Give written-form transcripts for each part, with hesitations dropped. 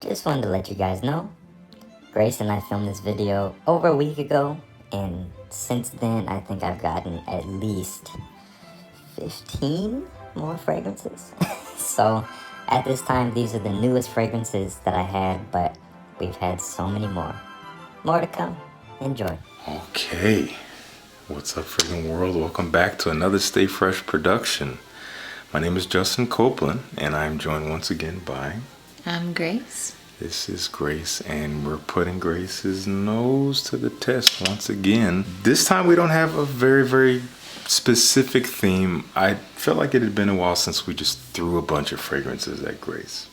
Just wanted to let you guys know, Grace and I filmed this video over a week ago, and since then I think I've gotten at least 15 more fragrances. So at this time, these are the newest fragrances that I had, but we've had so many more. More to come. Enjoy. Okay, what's up, friggin' world? Welcome back to another Stay Fresh production. My name is Justin Copeland, and I'm joined once again by... I'm Grace. This is Grace, and we're putting Grace's nose to the test once again. This time we don't have a very specific theme. I felt like it had been a while since we just threw a bunch of fragrances at Grace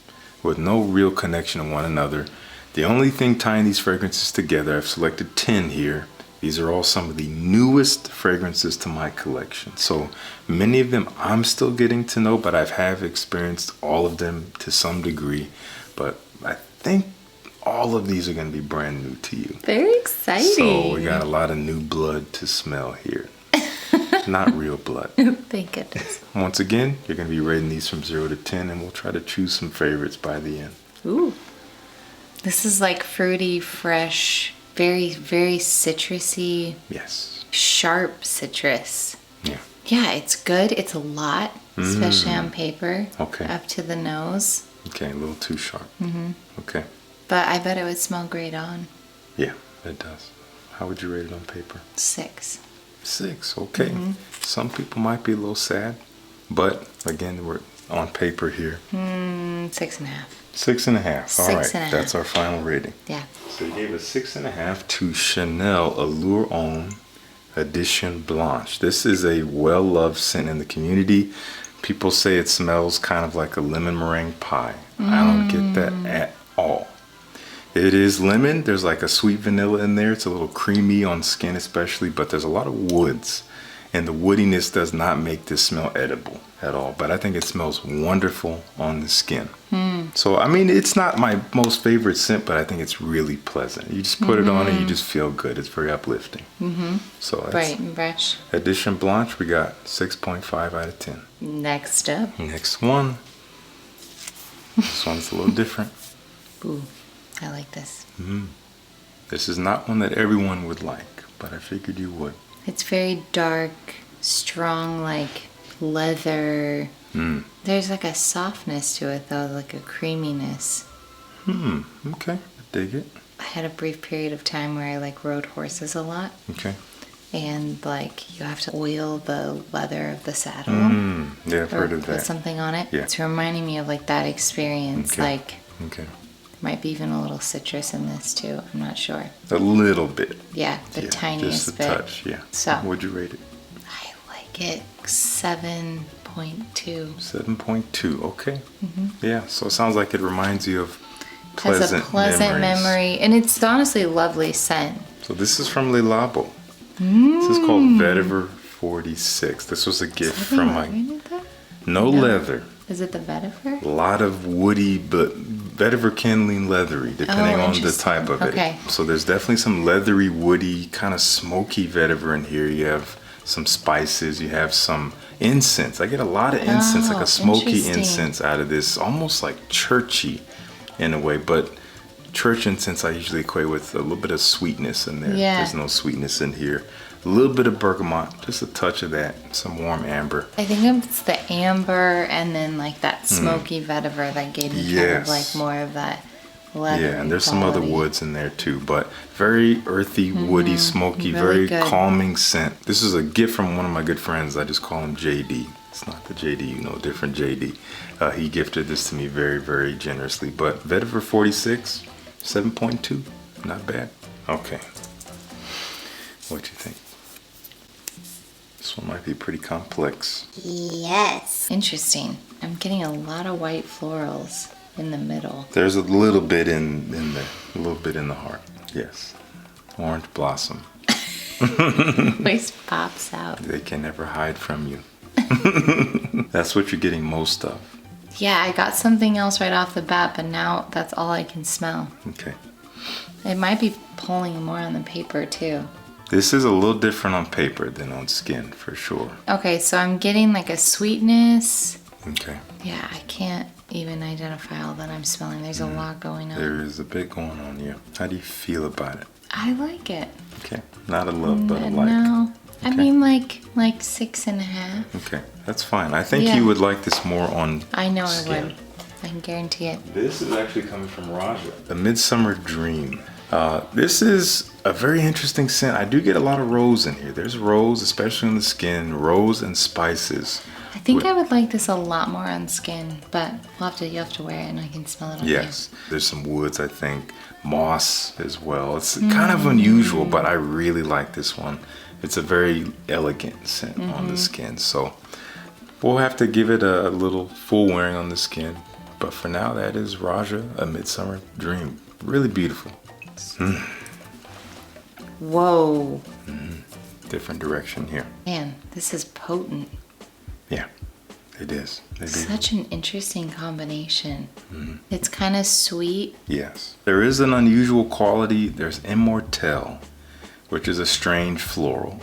with no real connection to one another. The only thing tying these fragrances together, I've selected 10 here. These are all some of the newest fragrances to my collection. So many of them I'm still getting to know, but I have experienced all of them to some degree. But I think all of these are going to be brand new to you. Very exciting. So we got a lot of new blood to smell here. Not real blood. Thank goodness. Once again, you're going to be rating these from 0 to 10, and we'll try to choose some favorites by the end. Ooh. This is like fruity, fresh, very citrusy. Yes. Sharp citrus. Yeah. Yeah, it's good. It's a lot, especially on paper. Okay. Up to the nose. Okay, a little too sharp. Okay. But I bet it would smell great on. Yeah, it does. How would you rate it on paper? 6. 6, okay. Some people might be a little sad, but again, we're on paper here. 6.5. 6.5. All right, 6.5. that's our final rating. Yeah. So you gave a 6.5 to Chanel Allure Homme Edition Blanche. This is a well-loved scent in the community. People say it smells kind of like a lemon meringue pie. I don't get that at all. It is lemon. There's like a sweet vanilla in there. It's a little creamy on skin especially, but there's a lot of woods. And the woodiness does not make this smell edible at all. But I think it smells wonderful on the skin. So, I mean, it's not my most favorite scent, but I think it's really pleasant. You just put it on and you just feel good. It's very uplifting. So that's Bright and fresh. Edition Blanche, we got 6.5 out of 10. Next up. Next one. This one's a little different. Ooh, I like this. This is not one that everyone would like, but I figured you would. It's very dark, strong, like leather. There's like a softness to it though, like a creaminess. Okay, I dig it. I had a brief period of time where I like rode horses a lot. Okay. And like you have to oil the leather of the saddle. Yeah, I've heard of Put that. something on it. Yeah. It's reminding me of like that experience. Okay. Like Okay. might be even a little citrus in this too. I'm not sure. A little bit. Yeah, the Yeah, tiniest just a bit. touch, yeah. So What'd you rate it? I like it 7.2. 7.2, okay. Yeah, so it sounds like it reminds you of Has pleasant a pleasant memories. memory, and it's honestly a lovely scent. So this is from Labo. This is called Vetiver 46. This was a gift from my... No leather. Is it the vetiver? A lot of woody, but vetiver can lean leathery depending on the type of Okay. it. So there's definitely some leathery, woody, kind of smoky vetiver in here. You have some spices, you have some incense. I get a lot of incense, like a smoky interesting. incense out of this, almost like churchy in a way, but church incense I usually equate with a little bit of sweetness in there. Yeah. There's no sweetness in here. A little bit of bergamot, just a touch of that, some warm amber. I think it's the amber and then like that smoky vetiver that gave me kind of like more of that leather. Yeah, and there's some other woods in there too, but very earthy, woody, smoky, Really very good. calming scent. This is a gift from one of my good friends. I just call him JD. It's not the JD, you know, different JD. He gifted this to me very generously. But Vetiver 46, 7.2, not bad. Okay, what you think? This one might be pretty complex. Yes. Interesting. I'm getting a lot of white florals in the middle. There's a little bit in there, a little bit in the heart. Yes, orange blossom. Always pops out. They can never hide from you. That's what you're getting most of. Yeah, I got something else right off the bat, but now that's all I can smell. Okay. It might be pulling more on the paper too. This is a little different on paper than on skin, for sure. Okay, so I'm getting like a sweetness. Okay. Yeah, I can't even identify all that I'm smelling. There's a lot going on. There is a bit going on here. How do you feel about it? I like it. Okay, not a love, but a like. No, I Okay. mean like 6.5. Okay, that's fine. I think Yeah. you would like this more on I know skin. I would. I can guarantee it. This is actually coming from Roja. The Midsummer Dream. This is a very interesting scent. I do get a lot of rose in here. There's rose, especially in the skin, rose and spices. I think I would like this a lot more on skin, but you have to wear it and I can smell it on Yes, there's some woods, I think. Moss as well. It's kind of unusual, but I really like this one. It's a very elegant scent on the skin. So we'll have to give it a little full wearing on the skin. But for now, that is Roja, A Midsummer Dream. Really beautiful. you. Whoa. Different direction here. Man, this is potent. Yeah, it is. It is. Such an interesting combination. It's kind of sweet. Yes. There is an unusual quality. There's Immortelle, which is a strange floral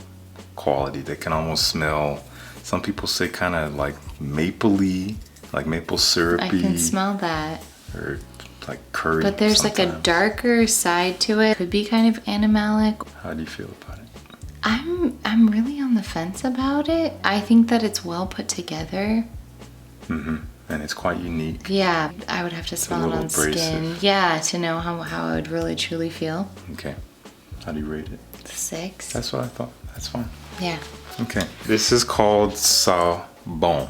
quality that can almost smell, some people say kind of like mapley, like maple syrupy. I can smell that. Or like curry. But there's like a sometimes. darker side to it. Could be kind of animalic. How do you feel about it? I'm really on the fence about it. I think that it's well put together. And it's quite unique. Yeah, I would have to smell it little on skin. abrasive. Yeah, to know how I would really truly feel. Okay. How do you rate it? 6. That's what I thought. That's fine. Yeah. Okay. This is called Sauvage,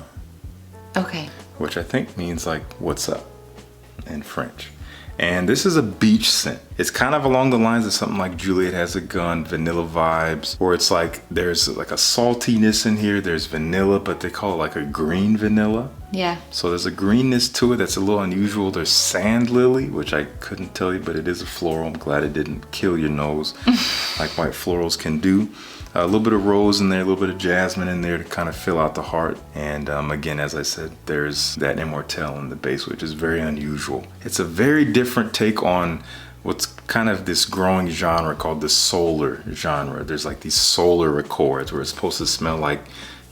Okay. which I think means like what's up in French. And this is a beach scent. It's kind of along the lines of something like Juliet Has a Gun, vanilla vibes, where it's like there's like a saltiness in here. There's vanilla, but they call it like a green vanilla. Yeah. So there's a greenness to it that's a little unusual. There's sand lily, which I couldn't tell you, but it is a floral. I'm glad it didn't kill your nose like white florals can do. A little bit of rose in there, a little bit of jasmine in there to kind of fill out the heart. And again, as I said, there's that Immortelle in the base, which is very unusual. It's a very different take on what's kind of this growing genre called the solar genre. There's like these solar accords where it's supposed to smell like,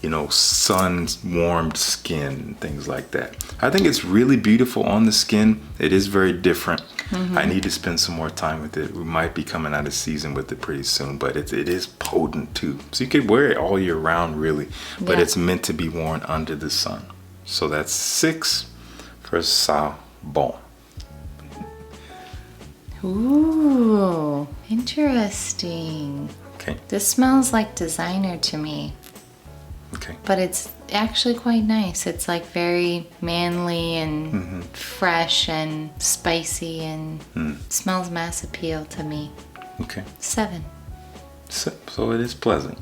you know, sun-warmed skin and things like that. I think it's really beautiful on the skin. It is very different. I need to spend some more time with it. We might be coming out of season with it pretty soon, but it is potent too. So you could wear it all year round really, but Yeah. it's meant to be worn under the sun. So that's 6 for Sauvage. Ooh, interesting. Okay, This smells like designer to me, okay. but it's actually quite nice. It's like very manly and fresh and spicy and smells mass appeal to me. Okay, 7. so it is pleasant.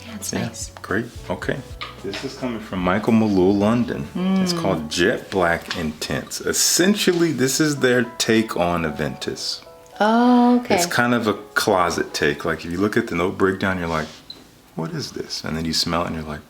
Yeah, it's Yeah, nice. great. Okay. This is coming from Malul, London. It's called Jet Black Intense. Essentially, this is their take on Aventus. Oh, okay. It's kind of a closet take. Like if you look at the note breakdown, you're like, what is this? And then you smell it and you're like,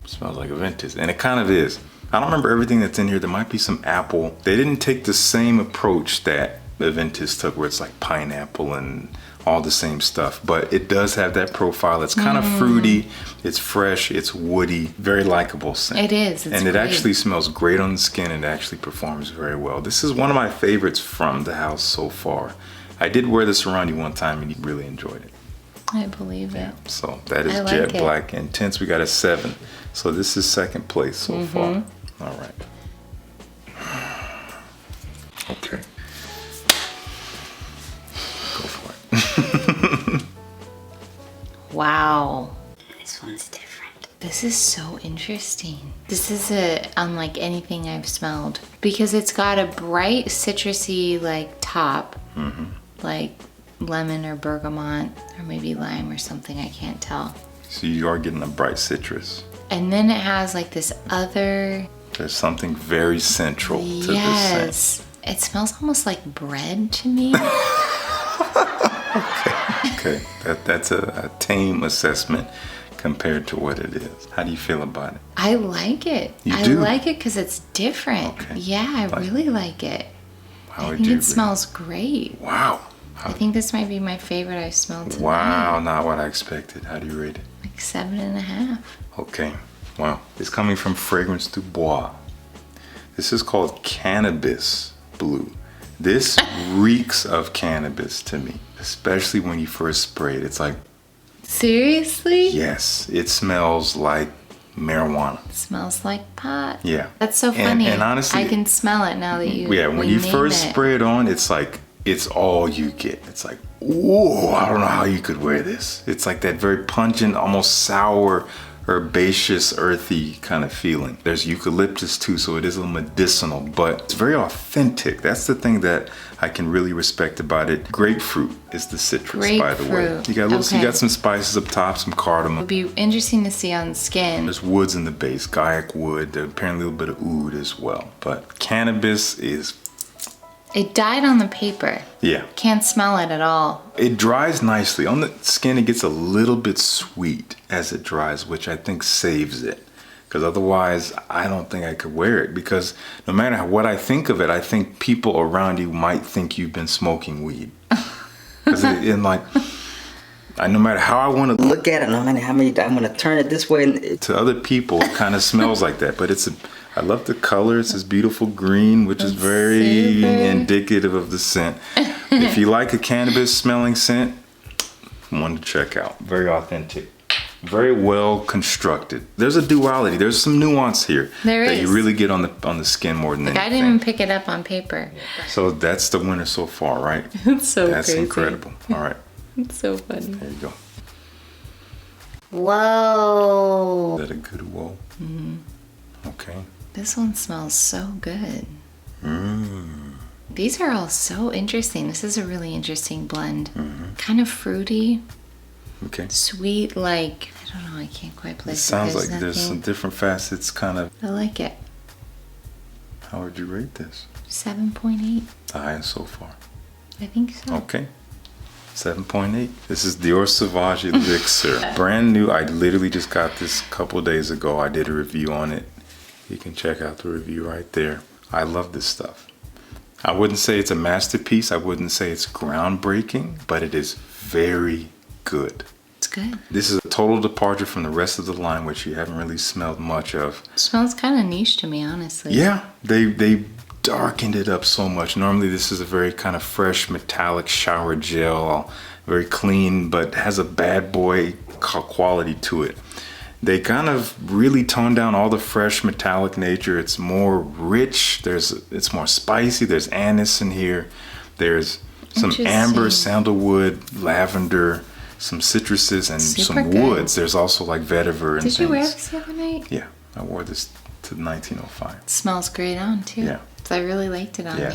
it smells like Aventus. And it kind of is. I don't remember everything that's in here. There might be some apple. They didn't take the same approach that Aventus took where it's like pineapple and all the same stuff, but it does have that profile. It's kind of fruity, it's fresh, it's woody, very likable scent. It is. It's and it great. actually smells great on the skin and it actually performs very well. This is one of my favorites from the house so far. I did wear this around you one time and you really enjoyed it. I believe it. So that is I like Jet it. Black Intense. We got a 7. So this is second place so far. All right. Okay. Go for it. Wow. This one's different. This is so interesting. This is unlike anything I've smelled because it's got a bright citrusy like top, like lemon or bergamot or maybe lime or something. I can't tell. So you are getting a bright citrus. And then it has like this other. There's something very central to this scent. Yes. It smells almost like bread to me. Okay, that's a tame assessment compared to what it is. How do you feel about it? I like it. You I do? like it because it's different. Okay. Yeah, I really like it. How I would think you it rate smells great. Wow. I think this might be my favorite I've smelled tonight. Wow, not what I expected. How do you rate it? Like 7.5. Okay, wow. It's coming from Fragrance du Bois. This is called Cannabis Blue. This reeks of cannabis to me, especially when you first spray it. It's like, seriously? yes, it smells like marijuana. It smells like pot. Yeah. That's so funny. And honestly, I can smell it now that you. yeah, when you first spray it on, it's like, it's all you get. It's like, ooh, I don't know how you could wear this. It's like that very pungent, almost sour, herbaceous, earthy kind of feeling. There's eucalyptus too, so it is a little medicinal, but it's very authentic. That's the thing that I can really respect about it. Grapefruit is the citrus, by the way. You got you got some spices up top, some cardamom. It'll be interesting to see on skin. There's woods in the base, gaiac wood. There's apparently a little bit of oud as well. But cannabis is... It died on the paper. Yeah. Can't smell it at all. It dries nicely. On the skin, it gets a little bit sweet as it dries, which I think saves it. Because otherwise, I don't think I could wear it. Because no matter what I think of it, I think people around you might think you've been smoking weed. Because no matter how I want to look at it, no matter how many I'm going to turn it this way. And to other people, it kind of smells like that. But I love the color. It's this beautiful green, which is very indicative of the scent. If you like a cannabis smelling scent, one to check out. Very authentic. Very well constructed. There's a duality. There's some nuance here that you really get on the skin more than anything. I didn't even pick it up on paper. So that's the winner so far, right? It's so That's crazy. incredible. All right. It's so funny. There you go. Whoa. Is that a good whoa? Okay. This one smells so good. These are all so interesting. This is a really interesting blend. Kind of fruity. Okay. Sweet, like, I don't know, I can't quite place It it. sounds like there's some different facets kind of. I like it. How would you rate this? 7.8. The highest so far. I think so. Okay. 7.8. This is Dior Sauvage Elixir. Brand new. I literally just got this a couple days ago. I did a review on it. You can check out the review right there. I love this stuff. I wouldn't say it's a masterpiece. I wouldn't say it's groundbreaking, but it is very good. It's good. This is a total departure from the rest of the line, which you haven't really smelled much of. It smells kind of niche to me, honestly. Yeah, they darkened it up so much. Normally this is a very kind of fresh metallic shower gel, very clean, but has a bad boy quality to it. They kind of really toned down all the fresh metallic nature. It's more rich. It's more spicy. There's anise in here. There's some amber, sandalwood, lavender, some citruses, and some woods. There's also like vetiver and things. Did you wear this the other night? Yeah, I wore this to 1905. It smells great on too. Yeah. I really liked it on you.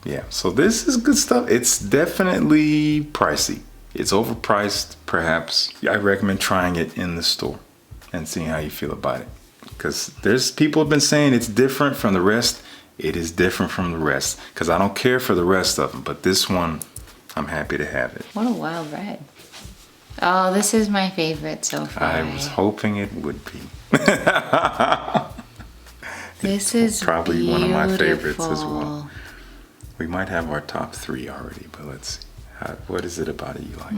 Yeah, so this is good stuff. It's definitely pricey. It's overpriced, perhaps. I recommend trying it in the store and seeing how you feel about it. Because there's people have been saying it's different from the rest. It is different from the rest. Because I don't care for the rest of them, but this one, I'm happy to have it. What a wild ride. Oh, this is my favorite so far. I was hoping it would be. This is probably beautiful. One of my favorites as well. We might have our top 3 already, but let's see. What is it about it you like?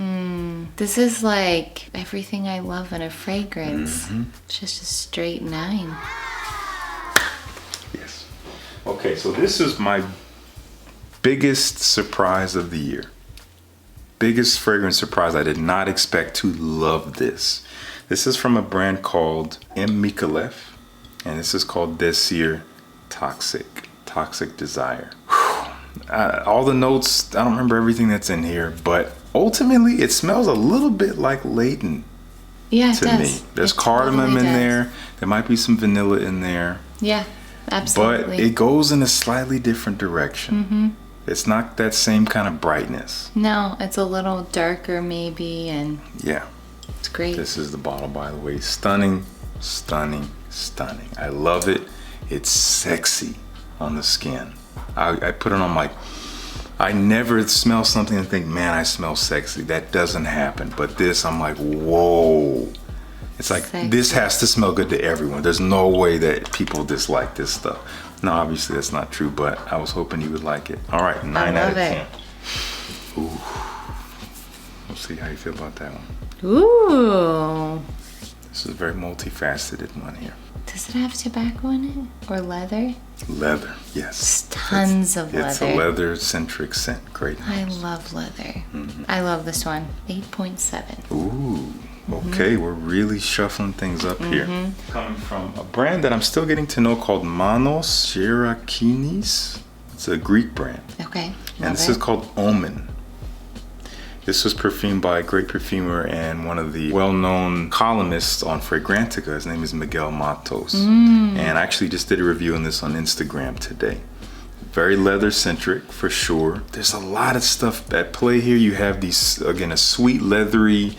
This is like everything I love in a fragrance. It's just a straight 9. Yes. Okay, so this is my biggest surprise of the year. Biggest fragrance surprise. I did not expect to love this. This is from a brand called Micallef, and this is called Elixir Toxic Desire. All the notes, I don't remember everything that's in here, but ultimately it smells a little bit like Leighton to me. There's cardamom in there. There might be some vanilla in there. Yeah, absolutely. But it goes in a slightly different direction. It's not that same kind of brightness. No, it's a little darker maybe, and yeah, it's great. This is the bottle, by the way. Stunning, stunning, stunning. I love it. It's sexy on the skin. I put it on like, I never smell something and think, man, I smell sexy. That doesn't happen. But this, I'm like, whoa. It's like, sexy. This has to smell good to everyone. There's no way that people dislike this stuff. No, obviously that's not true, but I was hoping you would like it. All right, 9 out of 10. Ooh. We'll see how you feel about that one. Ooh. This is a very multifaceted one here. Does it have tobacco in it or leather? Leather, yes. Tons of leather. It's a leather-centric scent. Great. I love leather. I love this one. 8.7. Ooh. Okay, we're really shuffling things up here. Coming from a brand that I'm still getting to know called Manos, Gerakinis. It's a Greek brand. Okay. And this is called Omen. This was perfumed by a great perfumer and one of the well-known columnists on Fragrantica. His name is Miguel Matos. And I actually just did a review on this on Instagram today. Very leather-centric for sure. There's a lot of stuff at play here. You have these, again, a sweet, leathery,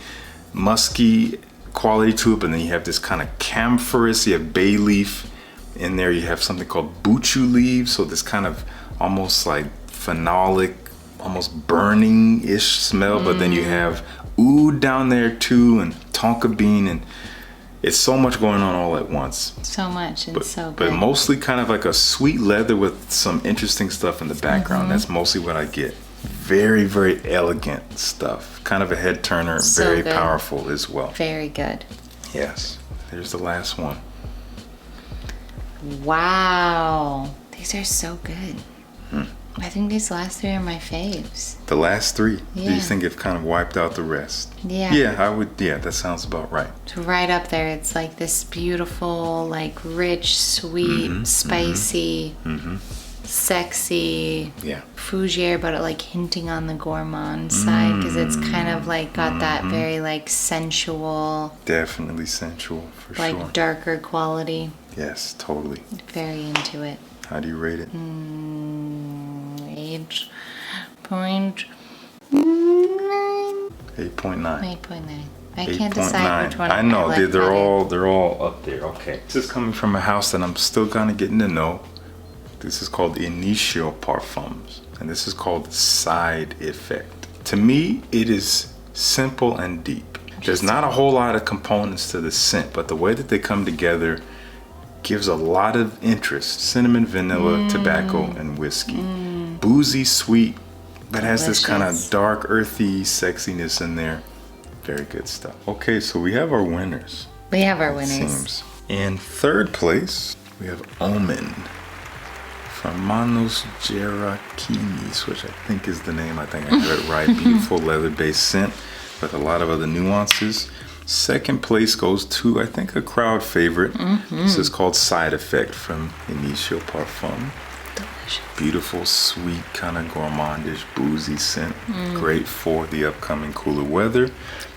musky quality to it, but then you have this kind of camphorous, you have bay leaf in there, you have something called buchu leaves, so this kind of almost like phenolic, almost burning-ish smell, but then you have oud down there too, and tonka bean, and it's so much going on all at once. So much and so good. But mostly kind of like a sweet leather with some interesting stuff in the background. That's mostly what I get. Very, very elegant stuff. Kind of a head turner, So very good. powerful as well. Very good. Yes. There's the last one. Wow. These are so good. I think these last three are my faves. The last three. Do Yeah. you think it kind of wiped out the rest? Yeah. Yeah, I would. Yeah, that sounds about right. It's right up there. It's like this beautiful, like rich, sweet, spicy, sexy, Yeah. fougere, but like hinting on the gourmand side because it's kind of like got that very like sensual, Definitely sensual for like sure. darker quality. Yes, totally. Very into it. How do you rate it? 8.9. 8.9. 8.9. I can't decide which one I know like they're all up there. Okay, this is coming from a house that I'm still kind of getting to know. This is called Initio Parfums, and this is called Side Effect. To me, it is simple and deep. There's not a whole lot of components to the scent, but the way that they come together gives a lot of interest. Cinnamon, vanilla, tobacco, and whiskey. Boozy, sweet, but has this kind of Delicious. dark, earthy sexiness in there. Very good stuff. Okay, so we have our winners. We have our it winners. seems. In third place, we have Omen from Manos Gerakinis, which I think is the name. I think I got it right. Beautiful leather-based scent with a lot of other nuances. Second place goes to, I think, a crowd favorite. This is called Side Effect from Initio Parfum. Delicious. Beautiful, sweet, kind of gourmandish, boozy scent. Great for the upcoming cooler weather.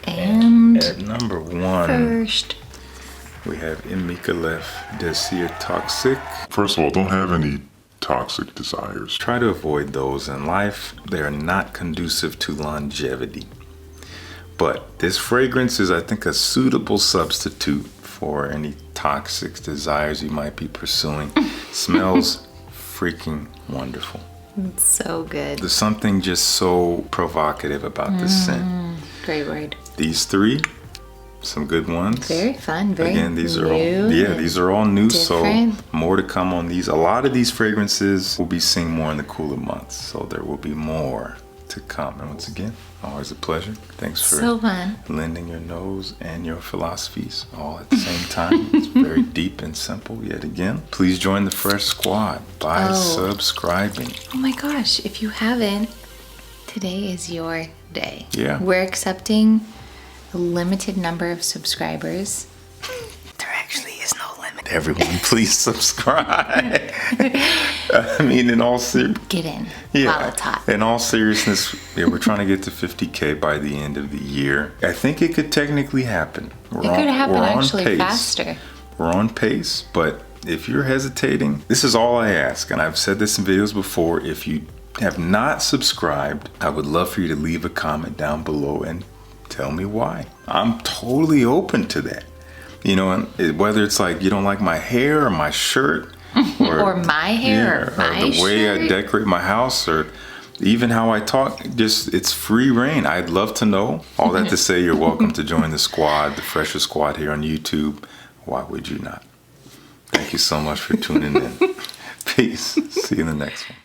And At number one, first, we have Micallef Desir Toxic. First of all, don't have any toxic desires. Try to avoid those in life. They are not conducive to longevity. But this fragrance is, I think, a suitable substitute for any toxic desires you might be pursuing. Smells freaking wonderful. it's so good. There's something just so provocative about this scent. Great word. These three, some good ones. Very fun. Very Again, these are all new these are all new, different. so more to come on these. A lot of these fragrances will be seen more in the cooler months, so there will be more to come. And once again, always a pleasure. Thanks for So fun. lending your nose and your philosophies all at the same time. It's very deep and simple yet again. Please join the Fresh Squad by subscribing. Oh my gosh, if you haven't, today is your day. Yeah. We're accepting a limited number of subscribers. There actually is no limit. Everyone, please subscribe. I mean, in all seriousness. Get in while it's hot. In all seriousness, we're trying to get to 50K by the end of the year. I think it could technically happen. It could happen actually faster. We're on pace, but if you're hesitating, this is all I ask. And I've said this in videos before. If you have not subscribed, I would love for you to leave a comment down below and tell me why. I'm totally open to that. You know, and whether it's like you don't like my hair or my shirt, Or my hair, or my the way I shirt. decorate my house, or even how I talk, just it's free reign. I'd love to know. All that to say, you're welcome to join the squad, the Fresher Squad here on YouTube. Why would you not? Thank you so much for tuning in. Peace. See you in the next one.